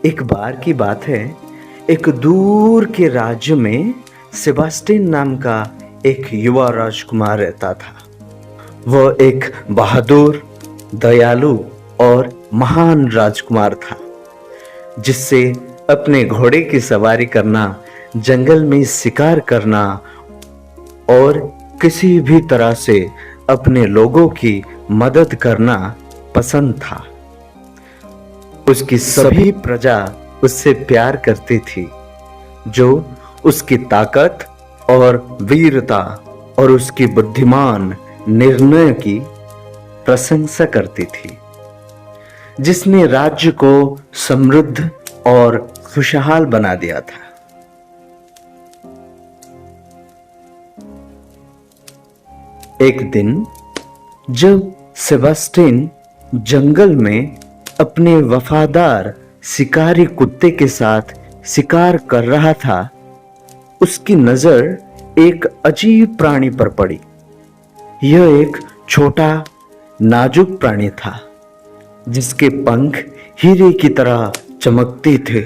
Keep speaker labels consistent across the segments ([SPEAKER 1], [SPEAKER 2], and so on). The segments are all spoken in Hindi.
[SPEAKER 1] एक बार की बात है, एक दूर के राज्य में सेबास्टियन नाम का एक युवा राजकुमार रहता था। वह एक बहादुर, दयालु और महान राजकुमार था, जिससे अपने घोड़े की सवारी करना, जंगल में शिकार करना और किसी भी तरह से अपने लोगों की मदद करना पसंद था। उसकी सभी प्रजा उससे प्यार करती थी, जो उसकी ताकत और वीरता और उसकी बुद्धिमान निर्णय की प्रशंसा करती थी, जिसने राज्य को समृद्ध और खुशहाल बना दिया था। एक दिन जब सेबास्टियन जंगल में अपने वफादार शिकारी कुत्ते के साथ शिकार कर रहा था, उसकी नजर एक अजीब प्राणी पर पड़ी। यह एक छोटा नाजुक प्राणी था, जिसके पंख हीरे की तरह चमकते थे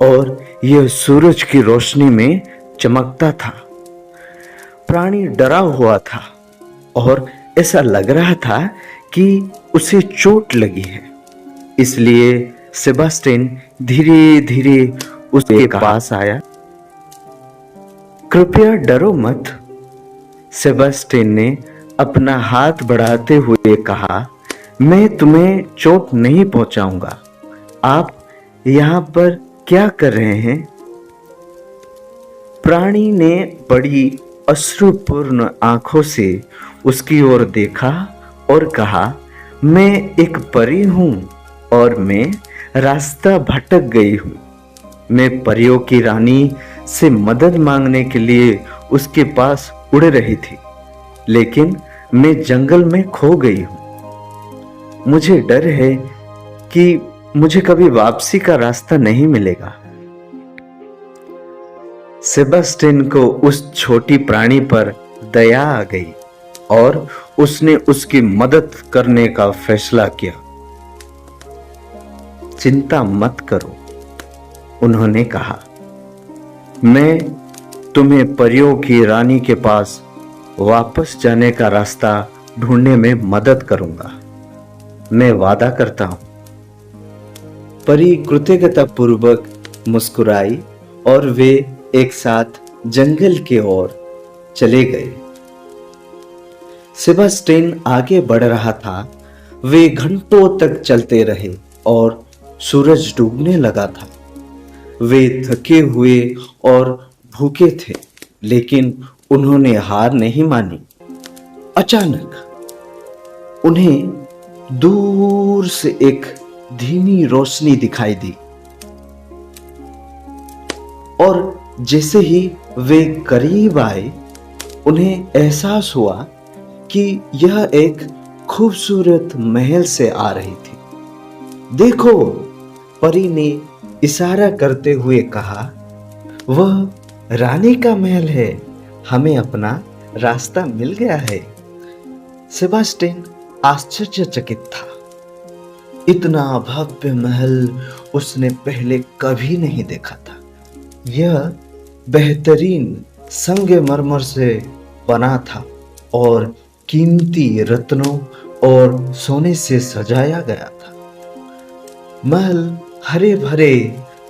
[SPEAKER 1] और यह सूरज की रोशनी में चमकता था। प्राणी डरा हुआ था और ऐसा लग रहा था कि उसे चोट लगी है। इसलिए सेबास्टियन धीरे धीरे उसके पास आया। कृपया डरो मत, सेबास्टियन ने अपना हाथ बढ़ाते हुए कहा, मैं तुम्हें चोट नहीं पहुंचाऊंगा। आप यहां पर क्या कर रहे हैं? प्राणी ने बड़ी अश्रुपूर्ण आंखों से उसकी ओर देखा और कहा, मैं एक परी हूं और मैं रास्ता भटक गई हूं। मैं परियों की रानी से मदद मांगने के लिए उसके पास उड़ रही थी, लेकिन मैं जंगल में खो गई हूं। मुझे डर है कि मुझे कभी वापसी का रास्ता नहीं मिलेगा। सेबास्टियन को उस छोटी प्राणी पर दया आ गई और उसने उसकी मदद करने का फैसला किया। चिंता मत करो, उन्होंने कहा, मैं तुम्हें परियों की रानी के पास वापस जाने का रास्ता ढूंढने में मदद करूंगा। मैं वादा करता हूं। परी कृतज्ञता पूर्वक मुस्कुराई और वे एक साथ जंगल की ओर चले गए। सेबास्टियन आगे बढ़ रहा था। वे घंटों तक चलते रहे और सूरज डूबने लगा था। वे थके हुए और भूखे थे, लेकिन उन्होंने हार नहीं मानी। अचानक उन्हें दूर से एक धीमी रोशनी दिखाई दी और जैसे ही वे करीब आए, उन्हें एहसास हुआ कि यह एक खूबसूरत महल से आ रही थी। देखो, परी ने इशारा करते हुए कहा, वह रानी का महल है। हमें अपना रास्ता मिल गया है। सेबास्टियन आश्चर्यचकित था। इतना भव्य महल उसने पहले कभी नहीं देखा था। यह बेहतरीन संगमरमर से बना था और कीमती रत्नों और सोने से सजाया गया था। महल हरे भरे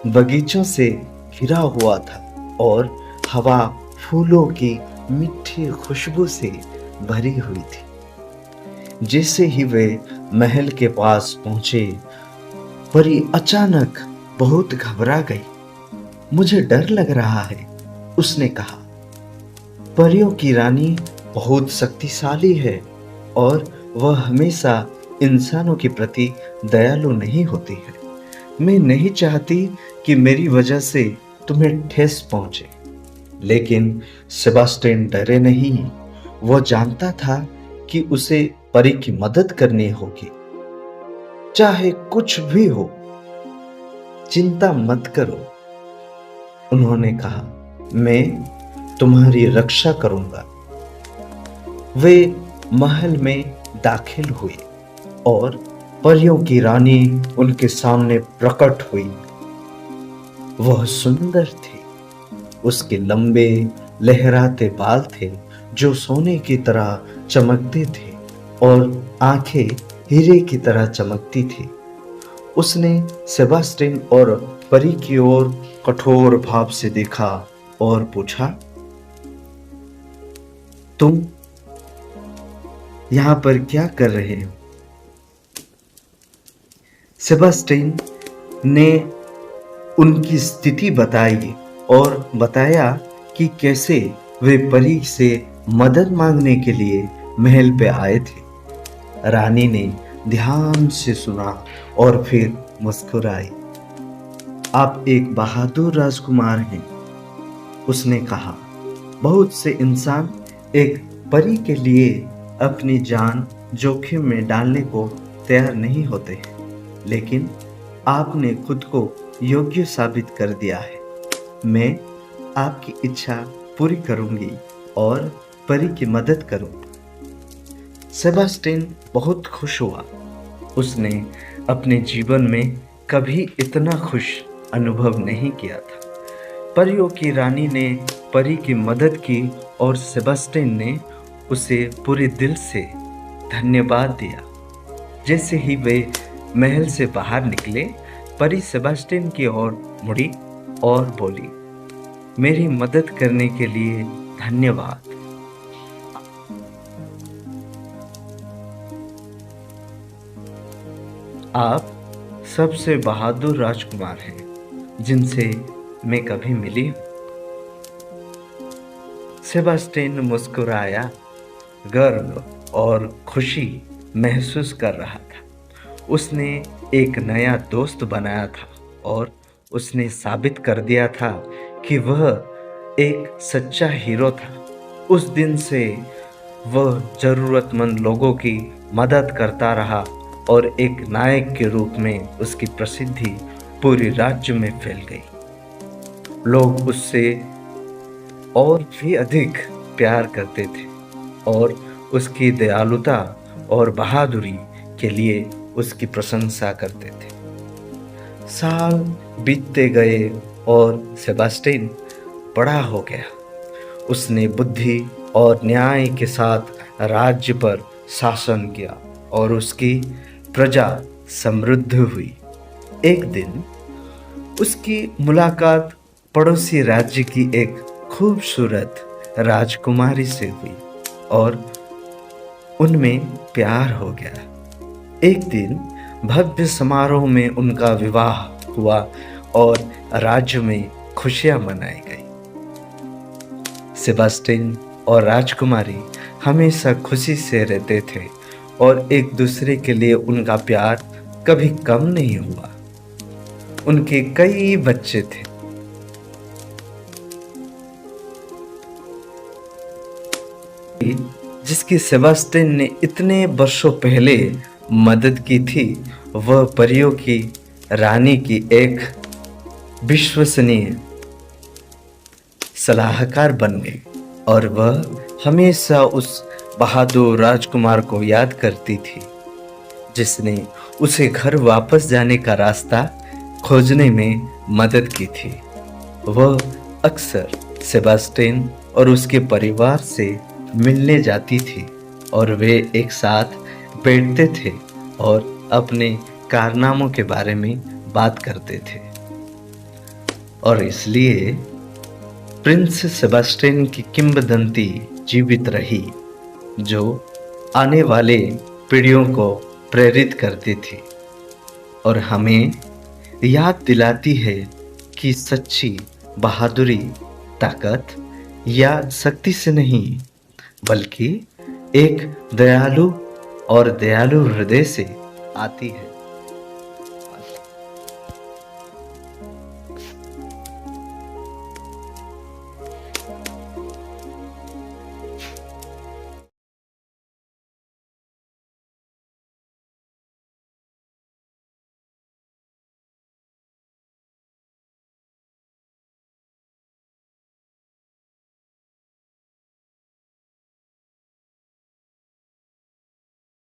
[SPEAKER 1] बगीचों से घिरा हुआ था और हवा फूलों की मीठी खुशबू से भरी हुई थी। जैसे ही वे महल के पास पहुंचे, परी अचानक बहुत घबरा गई। मुझे डर लग रहा है, उसने कहा। परियों की रानी बहुत शक्तिशाली है और वह हमेशा इंसानों के प्रति दयालु नहीं होती है। मैं नहीं चाहती कि मेरी वजह से तुम्हें ठेस पहुंचे। लेकिन सेबास्टियन डरे नहीं। वह जानता था कि उसे परी की मदद करनी होगी, चाहे कुछ भी हो। चिंता मत करो, उन्होंने कहा, मैं तुम्हारी रक्षा करूंगा। वे महल में दाखिल हुए और परियों की रानी उनके सामने प्रकट हुई। वह सुंदर थी। उसके लंबे लहराते बाल थे जो सोने की तरह चमकते थे और आंखें हीरे की तरह चमकती थी। उसने सेबास्टिन और परी की ओर कठोर भाव से देखा और पूछा, तुम यहां पर क्या कर रहे हो? सेबास्टिन ने उनकी स्थिति बताई और बताया कि कैसे वे परी से मदद मांगने के लिए महल पे आए थे। रानी ने ध्यान से सुना और फिर मुस्कुराई। आप एक बहादुर राजकुमार हैं, उसने कहा। बहुत से इंसान एक परी के लिए अपनी जान जोखिम में डालने को तैयार नहीं होते हैं, लेकिन आपने खुद को योग्य साबित कर दिया है। मैं आपकी इच्छा पूरी करूंगी और परी की मदद करूंगा। सेबास्टिन बहुत खुश हुआ। उसने अपने जीवन में कभी इतना खुश अनुभव नहीं किया था। परियों की रानी ने परी की मदद की और सेबास्टिन ने उसे पूरे दिल से धन्यवाद दिया। जैसे ही वे महल से बाहर निकले, परी सेबास्टिन की ओर मुड़ी और बोली, मेरी मदद करने के लिए धन्यवाद। आप सबसे बहादुर राजकुमार हैं जिनसे मैं कभी मिली हूं। सेबास्टिन मुस्कुराया, गर्व और खुशी महसूस कर रहा था। उसने एक नया दोस्त बनाया था और उसने साबित कर दिया था कि वह एक सच्चा हीरो था। उस दिन से वह ज़रूरतमंद लोगों की मदद करता रहा और एक नायक के रूप में उसकी प्रसिद्धि पूरे राज्य में फैल गई। लोग उससे और भी अधिक प्यार करते थे और उसकी दयालुता और बहादुरी के लिए उसकी प्रशंसा करते थे। साल बीतते गए और सेबास्टिन बड़ा हो गया। उसने बुद्धि और न्याय के साथ राज्य पर शासन किया और उसकी प्रजा समृद्ध हुई। एक दिन उसकी मुलाकात पड़ोसी राज्य की एक खूबसूरत राजकुमारी से हुई और उनमें प्यार हो गया। एक दिन भव्य समारोह में उनका विवाह हुआ और राज्य में खुशियां मनाई गई। सेबास्टिन और राजकुमारी हमेशा खुशी से रहते थे और एक दूसरे के लिए उनका प्यार कभी कम नहीं हुआ। उनके कई बच्चे थे। जिसकी सेबास्टिन ने इतने वर्षों पहले मदद की थी, वह परियों की रानी की एक विश्वसनीय सलाहकार बन गई और वह हमेशा उस बहादुर राजकुमार को याद करती थी जिसने उसे घर वापस जाने का रास्ता खोजने में मदद की थी। वह अक्सर सेबास्टिन और उसके परिवार से मिलने जाती थी और वे एक साथ बैठते थे और अपने कारनामों के बारे में बात करते थे। और इसलिए प्रिंस सेबास्टिन की किंवदंती जीवित रही, जो आने वाले पीढ़ियों को प्रेरित करती थी और हमें याद दिलाती है कि सच्ची बहादुरी ताकत या शक्ति से नहीं, बल्कि एक दयालु हृदय से आती है।